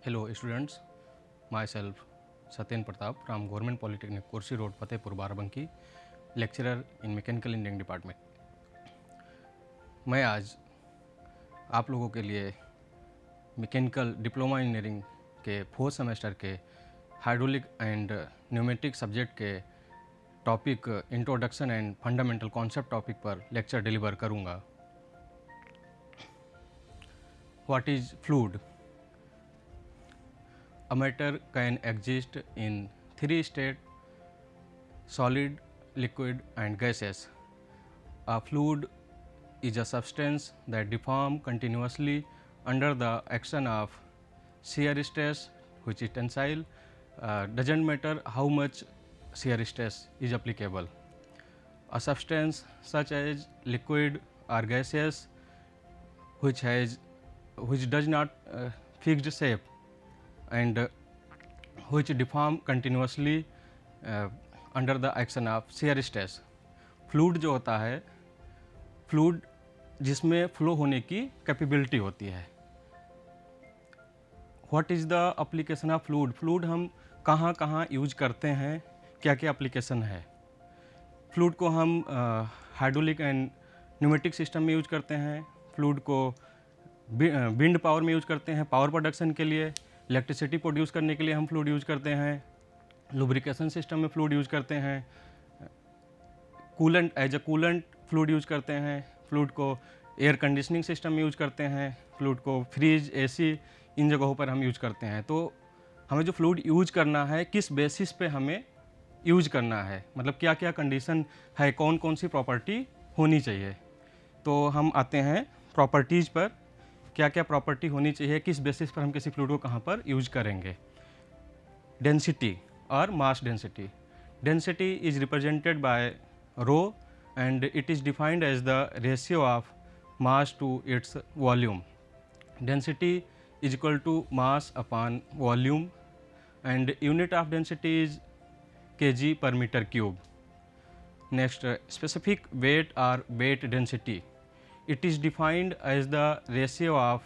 Hello students, myself Satyen Pratap from Government Polytechnic Kursi Road, Fatehpur, Barabanki, lecturer in Mechanical Engineering Department. मैं आज आप लोगों के लिए मैकेनिकल डिप्लोमा इंजीनियरिंग के 4th सेमेस्टर के हाइड्रोलिक एंड न्यूमेटिक सब्जेक्ट के topic introduction and fundamental concept topic पर लेक्चर डिलीवर करूँगा. What is fluid? A matter can exist in three states: solid, liquid and gaseous. A fluid is a substance that deforms continuously under the action of shear stress, which is tensile. Doesn't matter how much shear stress is applicable. A substance such as liquid or gaseous which does not fixed shape and which deform continuously under the action of shear stress. Fluid जो होता है, fluid जिसमें flow होने की capability होती है. What is the application of fluid? Fluid हम कहाँ कहाँ यूज करते हैं, क्या क्या एप्लीकेशन है? फ्लूइड को हम हाइड्रोलिक एंड न्यूमेटिक सिस्टम में यूज करते हैं. फ्लूइड को विंड पावर में यूज करते हैं, पावर प्रोडक्शन के लिए. इलेक्ट्रिसिटी प्रोड्यूस करने के लिए हम फ्लूइड यूज करते हैं. लुब्रिकेशन सिस्टम में फ्लूइड यूज करते हैं. Coolant as a coolant fluid use करते हैं. फ्लूइड को एयर कंडीशनिंग सिस्टम में यूज करते हैं. फ्लूइड को फ्रिज, एसी इन जगहों पर हम यूज करते हैं. तो हमें जो फ्लूइड यूज करना है, किस बेसिस पे हमें यूज करना है, मतलब क्या क्या कंडीशन है, कौन कौन सी प्रॉपर्टी होनी चाहिए. तो हम आते हैं प्रॉपर्टीज़ पर. क्या क्या प्रॉपर्टी होनी चाहिए, किस बेसिस पर हम किसी फ्लूइड को कहाँ पर यूज करेंगे. डेंसिटी और mass density. Density is represented by rho and it is defined as the ratio of mass to its volume. Density is equal to mass upon volume and unit of density is kg per meter cube. Next, specific weight or weight density. It is defined as the ratio of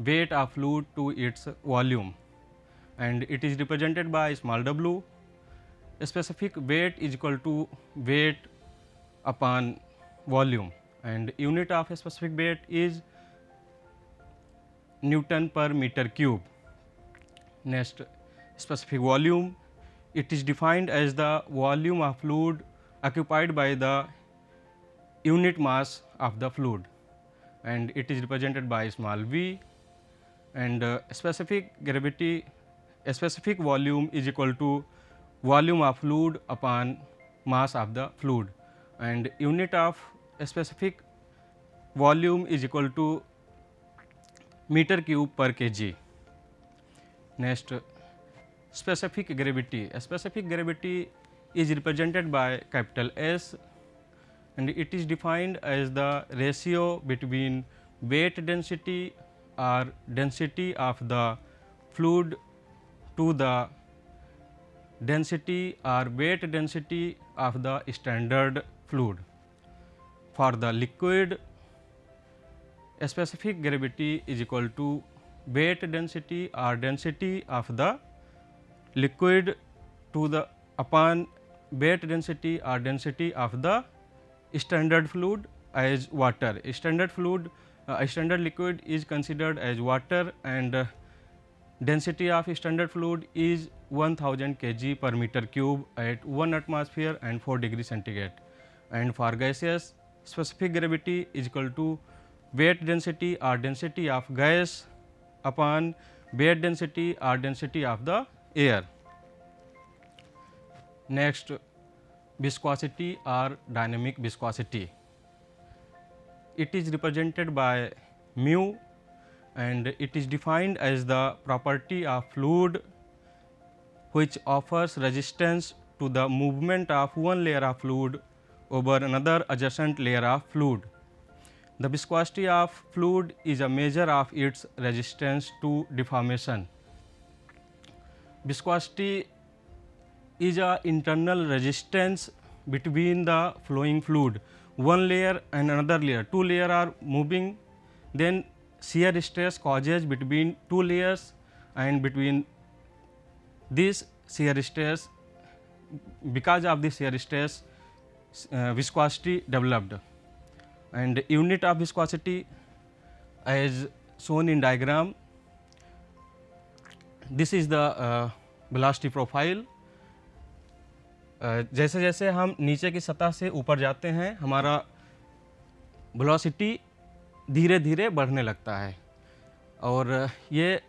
weight of fluid to its volume and it is represented by small w. Specific weight is equal to weight upon volume and unit of specific weight is Newton per meter cube. Next, specific volume. It is defined as the volume of fluid occupied by the unit mass of the fluid and it is represented by small v. And specific gravity, specific volume is equal to volume of fluid upon mass of the fluid and unit of specific volume is equal to meter cube per kg. Next, specific gravity. Specific gravity is represented by capital S and it is defined as the ratio between weight density or density of the fluid to the density or weight density of the standard fluid. For the liquid, specific gravity is equal to weight density or density of the liquid to the upon weight density or density of the standard fluid as water. Standard liquid is considered as water and density of standard fluid is 1000 kg per meter cube at 1 atmosphere and 4 degree centigrade. And for gaseous, specific gravity is equal to weight density or density of gas upon weight density or density of the air. Next, viscosity or dynamic viscosity. It is represented by mu and it is defined as the property of fluid which offers resistance to the movement of one layer of fluid over another adjacent layer of fluid. The viscosity of fluid is a measure of its resistance to deformation. Viscosity is a internal resistance between the flowing fluid. One layer and another layer, two layers are moving, then shear stress causes between two layers and between these shear stress, because of this shear stress, viscosity developed, and unit of viscosity as shown in diagram. This is the velocity profile. जैसे जैसे हम नीचे की सतह से ऊपर जाते हैं हमारा वेलोसिटी धीरे धीरे बढ़ने लगता है, और ये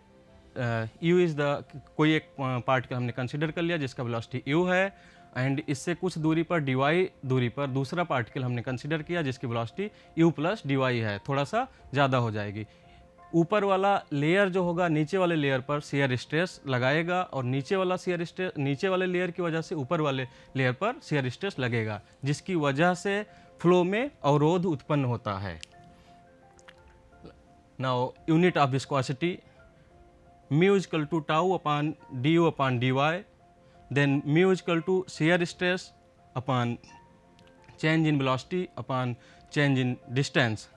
u इज़ द कोई एक पार्टिकल हमने कंसिडर कर लिया जिसका वेलोसिटी u है, एंड इससे कुछ दूरी पर dy दूरी पर दूसरा पार्टिकल हमने कंसिडर किया जिसकी वेलोसिटी u प्लस dy है, थोड़ा सा ज़्यादा हो जाएगी। ऊपर वाला लेयर जो होगा नीचे वाले लेयर पर शेयर स्ट्रेस लगाएगा, और नीचे वाले लेयर की वजह से ऊपर वाले लेयर पर शेयर स्ट्रेस लगेगा, जिसकी वजह से फ्लो में अवरोध उत्पन्न होता है। Now unit of viscosity mu equal to tau upon d u upon d y, then mu equal to shear stress upon change in velocity upon change in distance,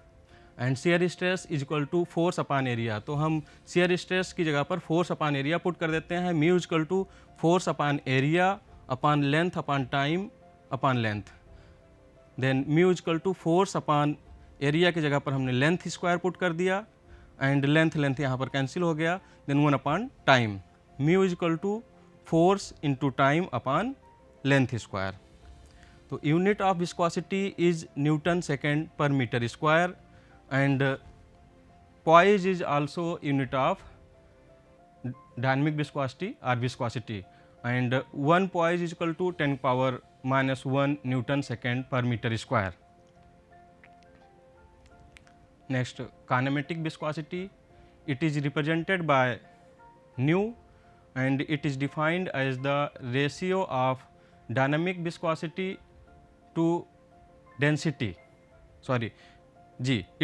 and shear stress is equal to force upon area. तो हम shear stress की जगह पर force upon area put कर देते हैं। Mu equal to force upon area upon length upon time upon length, then mu equal to force upon area की जगह पर हमने लेंथ स्क्वायर पुट कर दिया, एंड लेंथ यहाँ पर कैंसिल हो गया, then 1 upon time. Mu equal to force into time upon length square. तो unit of viscosity is newton second per metre square, and poise is also unit of dynamic viscosity or viscosity, and 1 poise is equal to 10 power minus 1 Newton second per meter square. Next, kinematic viscosity, it is represented by nu, and it is defined as the ratio of dynamic viscosity to density,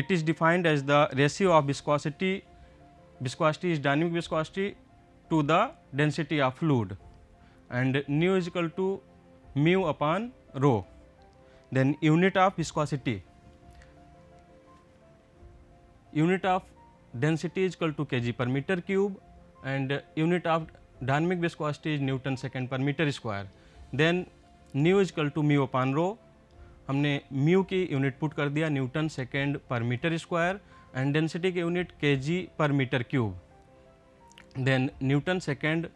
it is defined as the ratio of viscosity is dynamic viscosity to the density of fluid, and nu is equal to mu upon rho. Then unit of viscosity, unit of density is equal to kg per meter cube, and unit of dynamic viscosity is Newton second per meter square. Then nu is equal to mu upon rho, हमने mu की unit put कर दिया newton second per metre square, and density की unit kg per meter cube, then newton second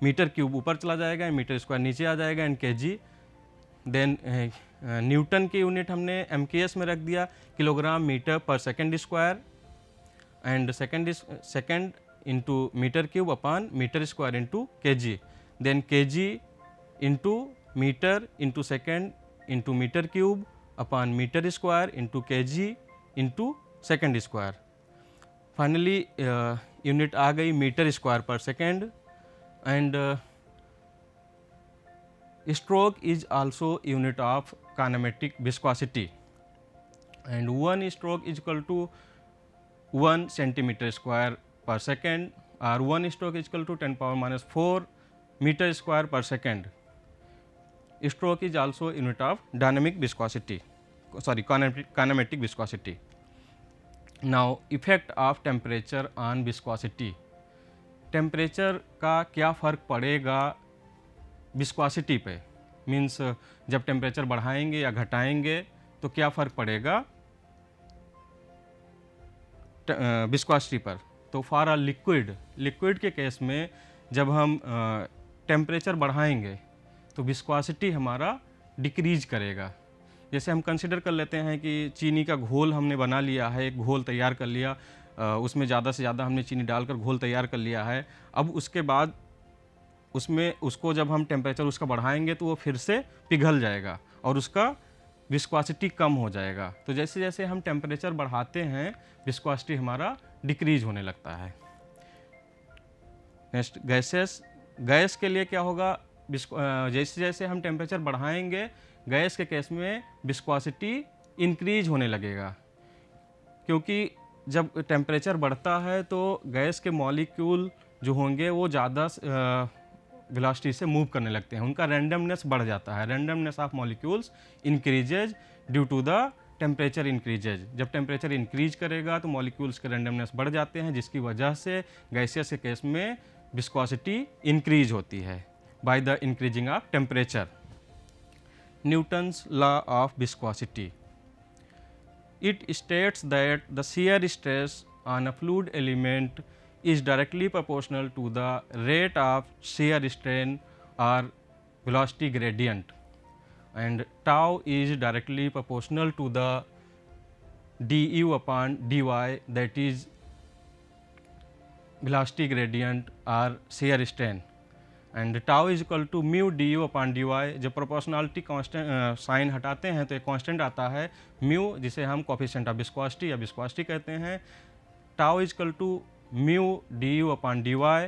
meter cube ऊपर चला जाएगा, meter square नीचे आ जाएगा, एंड केजी, देन न्यूटन की यूनिट हमने एमकेएस में रख दिया kilogram meter per second square, and second into meter cube upon metre square into kg, then kg into meter into second into meter cube upon metre square into kg into second square. Finally unit आ गई metre square per second, and stroke is also unit of kinematic viscosity, and 1 stroke is equal to 1 centimetre square per second, और 1 stroke is equal to 10 power minus 4 metre square per second. Stroke is also unit of dynamic viscosity, kinematic viscosity. Now effect of temperature on viscosity. Temperature का क्या फ़र्क पड़ेगा viscosity पे, means जब temperature बढ़ाएंगे या घटाएंगे तो क्या फ़र्क पड़ेगा विस्कोसिटी पर। तो फॉर अ लिक्विड के केस में जब हम टेम्परेचर बढ़ाएंगे तो विस्कोसिटी हमारा डिक्रीज करेगा। जैसे हम कंसिडर कर लेते हैं कि चीनी का घोल हमने बना लिया है, एक घोल तैयार कर लिया, उसमें ज़्यादा से ज़्यादा हमने चीनी डालकर घोल तैयार कर लिया है। अब उसके बाद उसको जब हम टेम्परेचर उसका बढ़ाएंगे तो वो फिर से पिघल जाएगा और उसका विस्कोसिटी कम हो जाएगा। तो जैसे जैसे हम टेम्परेचर बढ़ाते हैं विस्कोसिटी हमारा डिक्रीज होने लगता है। नेक्स्ट, गैस के लिए क्या होगा, जैसे जैसे हम टेम्परेचर बढ़ाएंगे गैस के केस में विस्कोसिटी इंक्रीज होने लगेगा, क्योंकि जब टेम्परेचर बढ़ता है तो गैस के मॉलिक्यूल जो होंगे वो ज़्यादा वेलोसिटी से मूव करने लगते हैं, उनका रैंडमनेस बढ़ जाता है। Randomness of molecules increases due to the temperature increases, जब टेम्परेचर इंक्रीज करेगा तो मॉलिक्यूल्स के रैंडमनेस बढ़ जाते हैं, जिसकी वजह से गैसियस के केस में विस्कोसिटी इंक्रीज होती है by the increasing of temperature. Newton's law of viscosity, it states that the shear stress on a fluid element is directly proportional to the rate of shear strain or velocity gradient, and tau is directly proportional to the du upon dy, that is velocity gradient or shear strain, and tau is equal to mu d u upon d y. जब proportionality constant sign हटाते हैं तो एक constant आता है mu, जिसे हम coefficient of viscosity या विस्कोसिटी कहते हैं। Tau is equal to mu d u upon d y,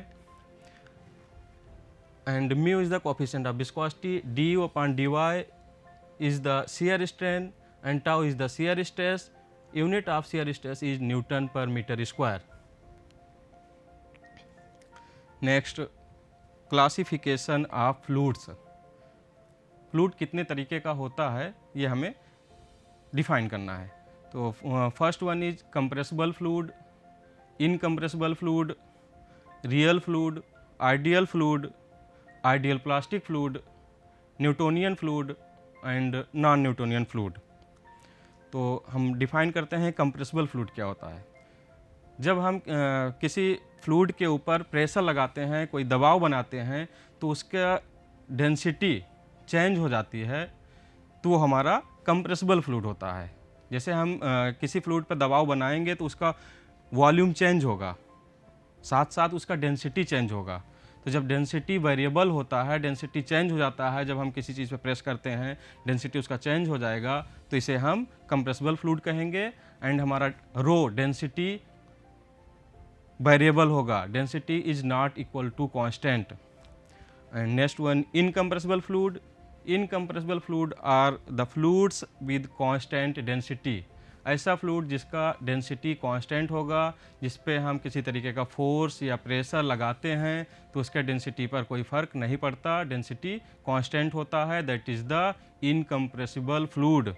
and mu is the coefficient of viscosity, d u upon d y is the shear strain, and tau is the shear stress. Unit of shear stress is newton per metre square. Next, classification of fluids. Fluid कितने तरीके का होता है ये हमें define करना है। तो first one is compressible fluid, incompressible fluid, real fluid, ideal fluid, ideal plastic fluid, Newtonian fluid and non Newtonian fluid. तो हम डिफाइन करते हैं कंप्रेसिबल फ्लूइड क्या होता है। जब हम किसी फ्लूइड के ऊपर प्रेशर लगाते हैं, कोई दबाव बनाते हैं, तो उसका डेंसिटी चेंज हो जाती है, तो वो हमारा कंप्रेसिबल फ्लूइड होता है। जैसे हम किसी फ्लूइड पर दबाव बनाएंगे तो उसका वॉल्यूम चेंज होगा, साथ साथ उसका डेंसिटी चेंज होगा। तो जब डेंसिटी वेरिएबल होता है, डेंसिटी चेंज हो जाता है, जब हम किसी चीज़ पर प्रेस करते हैं डेंसिटी उसका चेंज हो जाएगा, तो इसे हम कंप्रेसिबल फ्लूइड कहेंगे। एंड हमारा रो डेंसिटी वेरिएबल होगा, density is not equal to constant. And next one, incompressible fluid. Incompressible fluid are the fluids with constant density. ऐसा फ्लूइड जिसका डेंसिटी कांस्टेंट होगा, जिस पे हम किसी तरीके का फोर्स या प्रेशर लगाते हैं तो उसके डेंसिटी पर कोई फ़र्क नहीं पड़ता, डेंसिटी कांस्टेंट होता है, that is the incompressible fluid.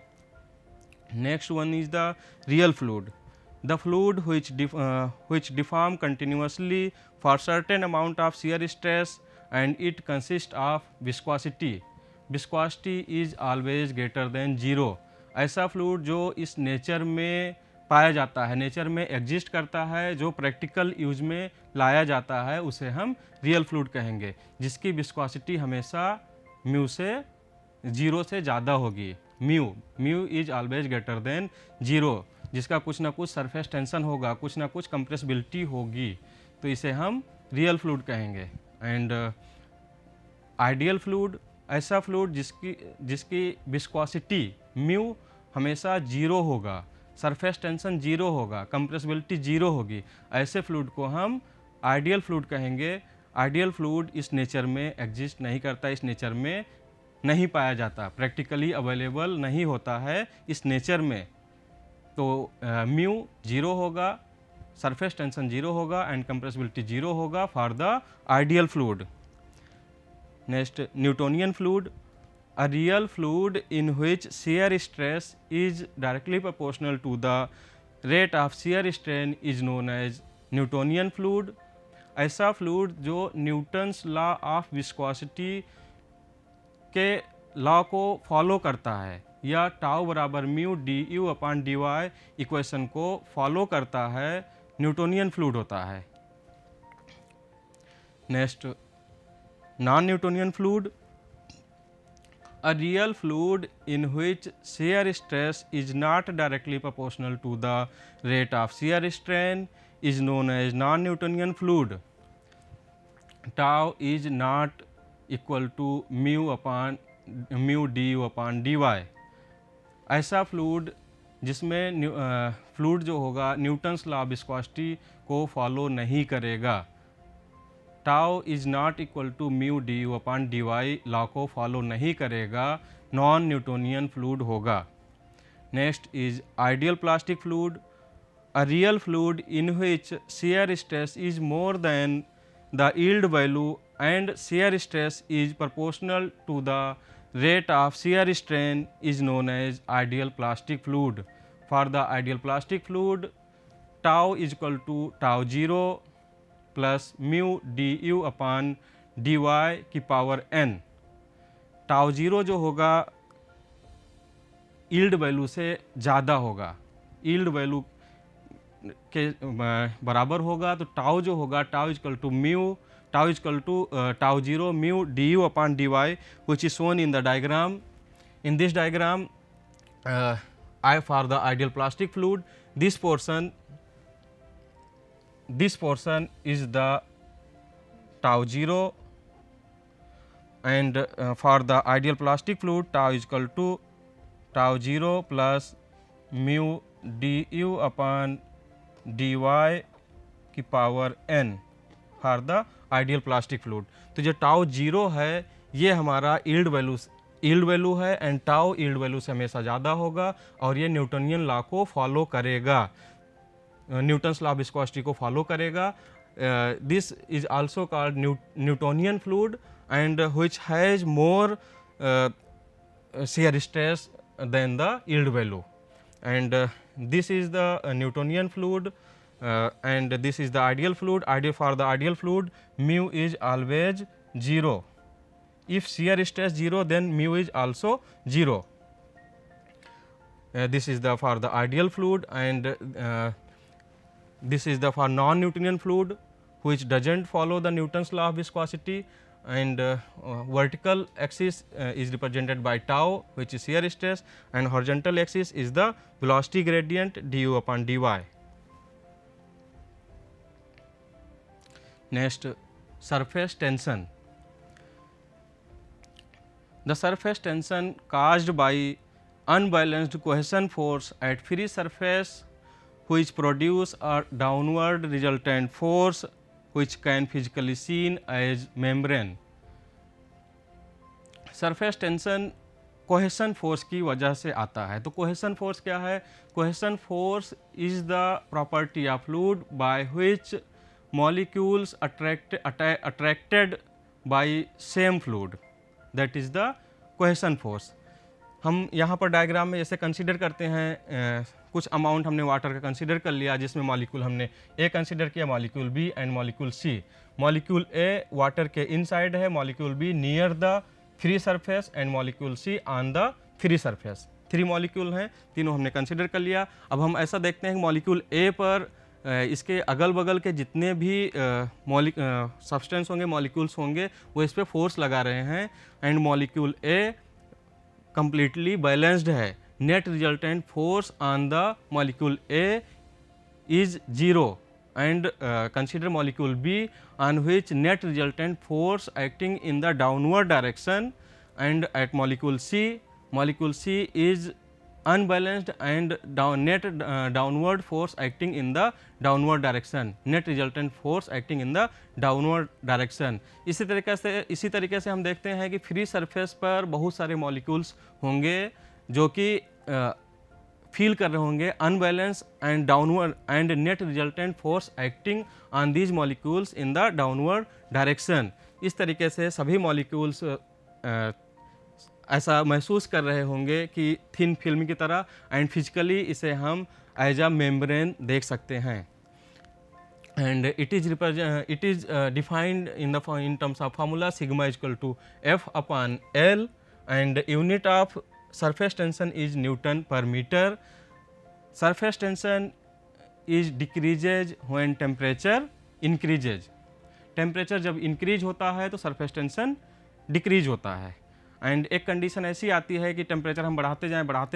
Next one is the real fluid, the fluid which deform continuously for certain amount of shear stress, and it consists of viscosity. Viscosity is always greater than 0. ऐसा fluid जो इस nature में पाया जाता है, nature में exist करता है, जो प्रैक्टिकल यूज में लाया जाता है, उसे हम रियल फ्लूइड कहेंगे, जिसकी विस्कोसिटी हमेशा म्यू से 0 से ज़्यादा होगी। Mu is always greater than 0, जिसका कुछ ना कुछ सरफेस टेंशन होगा, कुछ ना कुछ कंप्रेसिबिलिटी होगी, तो इसे हम रियल फ्लूइड कहेंगे। एंड आइडियल फ्लूइड, ऐसा फ्लूइड जिसकी विस्कोसिटी म्यू हमेशा 0 होगा, सरफेस टेंशन 0 होगा, कंप्रेसिबिलिटी 0 होगी, ऐसे फ्लूइड को हम आइडियल फ्लूइड कहेंगे। आइडियल फ्लूइड इस नेचर में एग्जिस्ट नहीं करता, इस नेचर में नहीं पाया जाता, प्रैक्टिकली अवेलेबल नहीं होता है इस नेचर में। तो म्यू 0 होगा, सरफेस टेंशन 0 होगा एंड कंप्रेसिबिलिटी 0 होगा for the ideal fluid. Next, Newtonian fluid, a real fluid in which shear stress is directly proportional to the rate of shear strain is known as Newtonian fluid. ऐसा fluid जो Newton's law of viscosity के law को follow करता है, या tau बराबर mu d u upon d y equation को follow करता है, न्यूटोनियन फ्लूइड होता है। Next, non Newtonian fluid, a real fluid in which shear stress is not directly proportional to the rate of shear strain is known as non Newtonian fluid. Tau is not equal to mu d u upon d y. ऐसा fluid जिसमें fluid जो होगा Newton's law of viscosity को follow नहीं करेगा, tau is not equal to mu d u upon d y law को follow नहीं करेगा, नॉन न्यूटोनियन फ्लूइड होगा। Next is ideal plastic fluid, a real fluid in which shear stress is more than the yield value and shear stress is proportional to the rate of shear strain is known as ideal plastic fluid. For the ideal plastic fluid, tau is equal to tau 0 plus mu du upon dy की power n. Tau 0 जो होगा yield value से ज़्यादा होगा, yield value के बराबर होगा, तो टाउ जो होगा tau is equal to mu, tau is equal to tau 0 mu d u upon d y, which is shown in the diagram. In this diagram I for the ideal plastic fluid, this portion is the tau 0, and for the ideal plastic fluid tau is equal to tau 0 plus mu du upon dy की power n for the ideal plastic fluid. तो जो tau 0 है ये हमारा yield value है, and tau yield value से हमेशा ज़्यादा होगा और ये न्यूटनियन लॉ को फॉलो करेगा, न्यूटन्स लॉ ऑफ विस्कोसिटी को फॉलो करेगा. This is also called Newtonian fluid and which has more shear stress than the yield value, and this is the Newtonian fluid, and this is the ideal fluid. For the ideal fluid, mu is always 0. If shear stress 0, then mu is also 0. This is the for the ideal fluid, and this is the for non-Newtonian fluid, which doesn't follow the Newton's law of viscosity, and vertical axis is represented by tau, which is shear stress, and horizontal axis is the velocity gradient du upon dy. Next, surface tension. The surface tension caused by unbalanced cohesion force at free surface, which produce a downward resultant force which can physically seen as membrane. Surface tension cohesion force की वजह से आता है. तो cohesion force क्या है? Cohesion force is the property of fluid by which molecules attracted by same fluid, that is the cohesion force. हम यहाँ पर डायग्राम में जैसे कंसीडर करते हैं, कुछ अमाउंट हमने वाटर का कंसीडर कर लिया, जिसमें मॉलिक्यूल हमने ए कंसीडर किया, molecule B and molecule C. Molecule A water के इनसाइड है, molecule B near the free surface and molecule C on the free surface. 3 molecule हैं, तीनों हमने कंसीडर कर लिया. अब हम ऐसा देखते हैं कि मॉलिक्यूल ए पर इसके अगल बगल के जितने भी सब्सटेंस होंगे, मॉलिक्यूल्स होंगे, वो इस पर फोर्स लगा रहे हैं, and molecule A completely balanced है. Net resultant force on the molecule A is 0, and consider molecule B on which net resultant force acting in the downward direction, and at molecule C is unbalanced and net downward force acting in the downward direction, net resultant force acting in the downward direction. इसी तरीके से हम देखते हैं कि free surface पर बहुत सारे मॉलिक्यूल्स होंगे जो कि फील कर रहे होंगे unbalance and downward, and net resultant force acting on these molecules in the downward direction. इस तरीके से सभी मॉलिक्यूल्स ऐसा महसूस कर रहे होंगे कि थिन फिल्म की तरह, एंड फिजिकली इसे हम एज अ मेम्ब्रेन देख सकते हैं. And it is defined in terms of formula sigma is equal to F upon L, and unit of surface tension is newton per metre. Surface tension is decreases when temperature increases. Temperature जब increase होता है तो surface tension decrease होता है. And एक condition ऐसी आती है कि टेम्परेचर हम बढ़ाते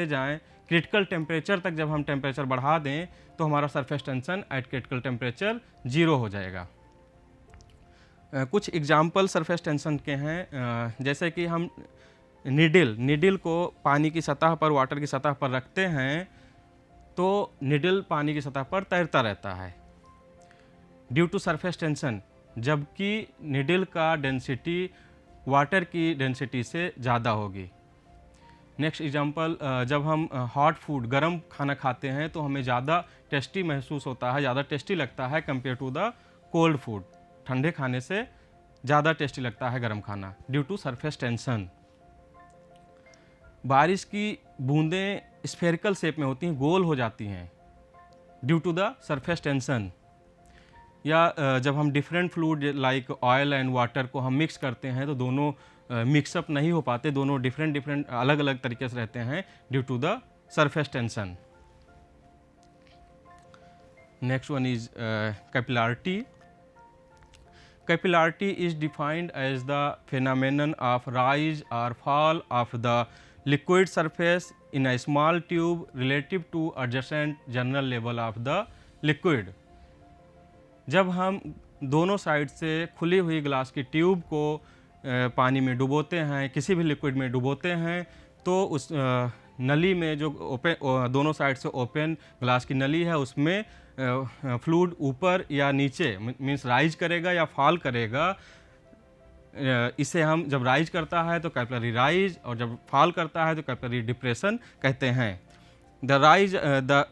जाएं, क्रिटिकल टेम्परेचर तक जब हम टेम्परेचर बढ़ा दें तो हमारा surface tension eight critical temperature 0 हो जाएगा. कुछ एग्जाम्पल सरफेस टेंशन के हैं, जैसे कि हम निडल को पानी की सतह पर, वाटर की सतह पर रखते हैं तो निडल पानी की सतह पर तैरता रहता है ड्यू टू सरफेस टेंशन, जबकि निडल का डेंसिटी वाटर की डेंसिटी से ज़्यादा होगी. नेक्स्ट एग्जांपल, जब हम हॉट फूड, गर्म खाना खाते हैं तो हमें ज़्यादा टेस्टी महसूस होता है, ज़्यादा टेस्टी लगता है compare to the cold food. ठंडे खाने से ज़्यादा टेस्टी लगता है गर्म खाना ड्यू टू सरफेस टेंशन. बारिश की बूंदें स्फेरिकल शेप में होती हैं, गोल हो जाती हैं due to the surface tension. या जब हम different fluid like oil and water को हम मिक्स करते हैं तो दोनों मिक्सअप नहीं हो पाते, दोनों डिफरेंट अलग अलग तरीके से रहते हैं due to the surface tension. Next one is capillarity. Capillarity is defined as the phenomenon of rise or fall of the liquid surface in a small tube relative to adjacent general level of the liquid। जब हम दोनों side से खुली हुई glass की tube को पानी में डुबोते हैं, किसी भी लिक्विड में डुबोते हैं, तो उस नली में जो ओपन दोनों साइड से ओपन ग्लास की नली है उसमें फ्लूइड ऊपर या नीचे मीन्स राइज करेगा या फॉल करेगा। इसे हम जब राइज करता है तो कैपिलरी राइज और जब फॉल करता है तो कैपिलरी डिप्रेशन कहते हैं। The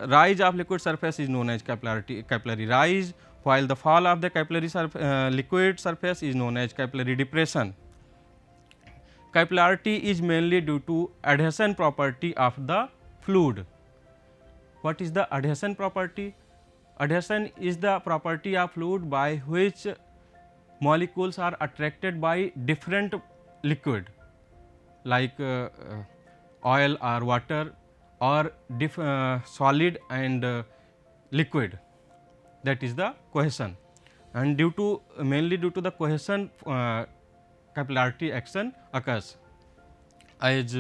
rise of liquid surface is known as capillary rise while the fall of the capillary liquid surface is known as capillary depression। Capillarity is mainly due to adhesion property of the fluid। What is the adhesion property? Adhesion is the property of fluid by which molecules are attracted by different liquid like oil or water or solid and liquid, that is the cohesion, and mainly due to the cohesion capillarity action occurs। as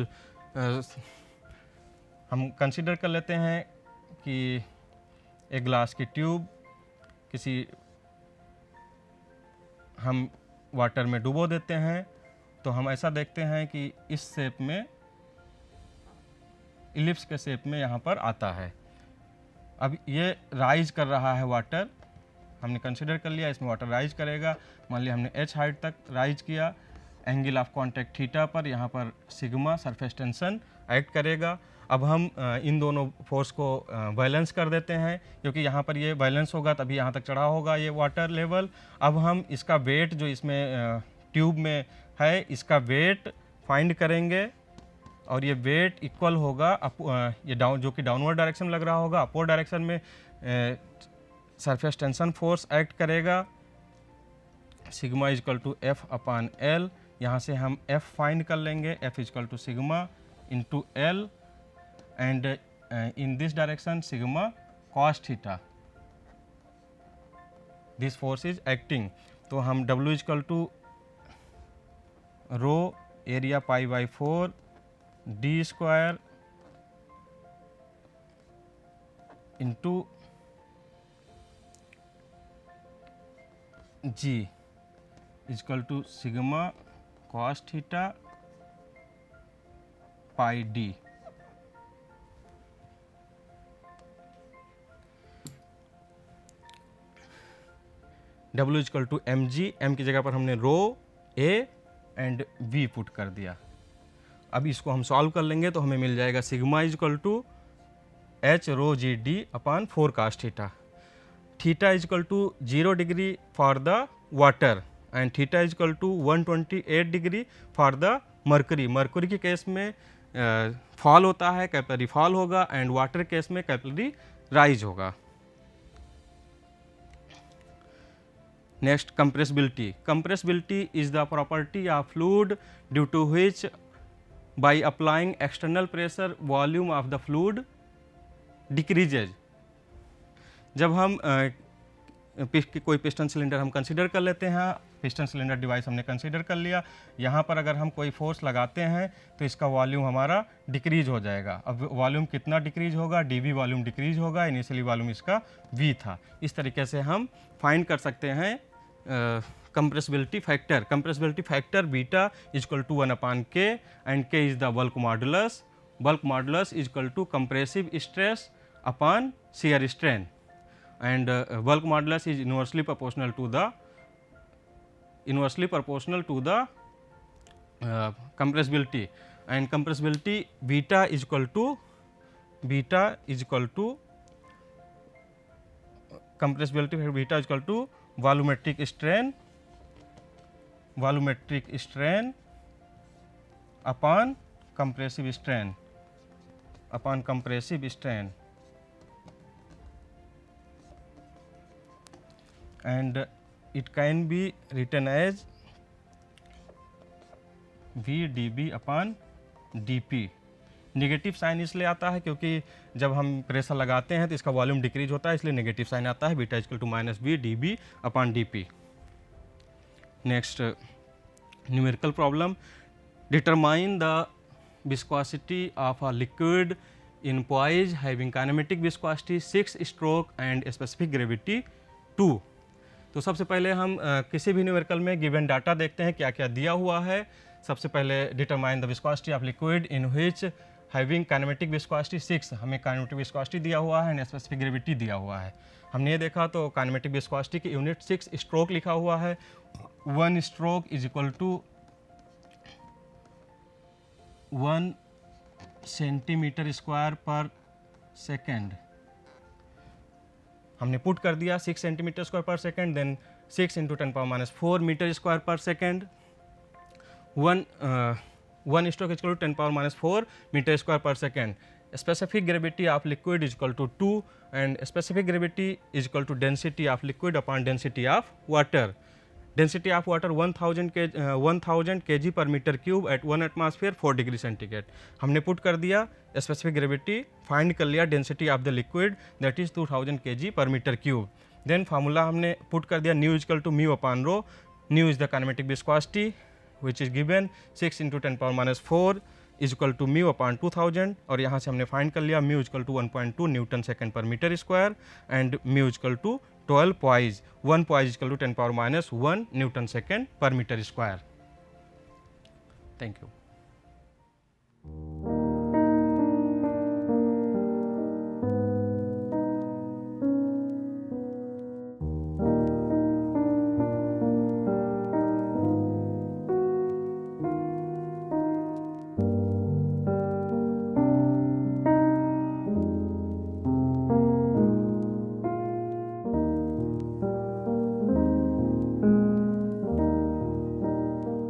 हम consider कर लेते हैं कि एक glass की tube किसी हम water में डुबो देते हैं तो हम ऐसा देखते हैं कि इस शेप में इलिप्स के शेप में यहाँ पर आता है। अब ये राइज कर रहा है वाटर, हमने कंसिडर कर लिया इसमें वाटर राइज करेगा। मान लिया हमने h हाइट तक राइज किया, एंगल ऑफ कांटेक्ट थीटा पर यहाँ पर सिग्मा सरफेस टेंशन एक्ट करेगा। अब हम इन दोनों फोर्स को बैलेंस कर देते हैं, क्योंकि यहाँ पर ये बैलेंस होगा तभी यहाँ तक चढ़ा होगा ये वाटर लेवल। अब हम इसका वेट जो इसमें ट्यूब में है इसका वेट फाइंड करेंगे और ये वेट इक्वल होगा ये डाउन जो कि डाउनवर्ड डायरेक्शन लग रहा होगा, अपवर्ड डायरेक्शन में सरफेस टेंशन फोर्स एक्ट करेगा। Sigma is equal to F upon L, यहाँ से हम एफ फाइंड कर लेंगे, F is equal to sigma into L and in this direction sigma cos theta, this force is acting. तो हम W is equal to rho area pi by 4 d square into g is equal to sigma cos theta pi d. W is equal to M G, M की जगह पर हमने रो A and we put कर दिया। अब इसको हम सॉल्व कर लेंगे तो हमें मिल जाएगा sigma is equal to h rho g d upon 4 cos theta. Theta is equal to 0 degree for the water and theta is equal to 128 degree for the mercury. Mercury के केस में fall होता है, capillary fall होगा, and water case में capillary rise होगा। Next compressibility. Compressibility is the property of fluid due to which by applying external pressure volume of the fluid decreases। जब हम कोई पिस्टन सिलेंडर हम कंसीडर कर लेते हैं, पिस्टन सिलेंडर डिवाइस हमने कंसीडर कर लिया, यहाँ पर अगर हम कोई फोर्स लगाते हैं तो इसका वॉल्यूम हमारा डिक्रीज हो जाएगा। अब वॉल्यूम कितना डिक्रीज होगा, dV वॉल्यूम डिक्रीज होगा, इनिशियली वॉल्यूम इसका V था। इस तरीके से हम फाइंड कर सकते हैं compressibility factor। compressibility factor beta is equal to 1 upon k and k is the bulk modulus। bulk modulus is equal to compressive stress upon shear strain and bulk modulus is inversely proportional to the compressibility and compressibility beta is equal to compressibility beta is equal to volumetric strain upon compressive strain upon compressive strain, and it can be written as VdB upon dP। Negative sign इसलिए आता है क्योंकि जब हम pressure लगाते हैं तो इसका वॉल्यूम डिक्रीज होता है, इसलिए नेगेटिव साइन आता है, beta equal to minus V d B upon d P. Next numerical problem, determine the viscosity of a liquid in poise having kinematic viscosity 6 stroke and specific gravity 2। तो सबसे पहले हम किसी भी न्यूमेरिकल में given data देखते हैं क्या क्या दिया हुआ है। सबसे पहले determine the viscosity of liquid in which having kinematic viscosity 6, हमें काइनेमेटिक विस्कोसिटी दिया हुआ है एंड स्पेसिफिक ग्रेविटी दिया हुआ है। हमने ये देखा तो काइनेमेटिक विस्कोसिटी की यूनिट 6 स्ट्रोक लिखा हुआ है। 1 stroke is equal to 1 centimetre square per second. हमने पुट कर दिया 6 centimetre square per second, then 6 into 10⁻⁴ metre square per second. 1 stroke is equal to 10⁻⁴ metre square per second. Specific gravity of liquid is equal to 2 and specific gravity is equal to density of liquid upon density of water. Density of water 1000 kg per meter cube at 1 atmosphere 4 degree centigrade. हमने put कर दिया specific gravity, find कर लिया density of the liquid that is 2000 kg per meter cube. Then formula हमने put कर दिया nu equal to mu upon rho. Nu is the kinematic viscosity which is given 6 into 10⁻⁴ is equal to mu upon 2000, और यहाँ से हमने find कर लिया mu equal to 1.2 newton second per metre square and mu equal to 12 poise, 1 poise is equal to 10⁻⁻1 Newton second per meter square. Thank you.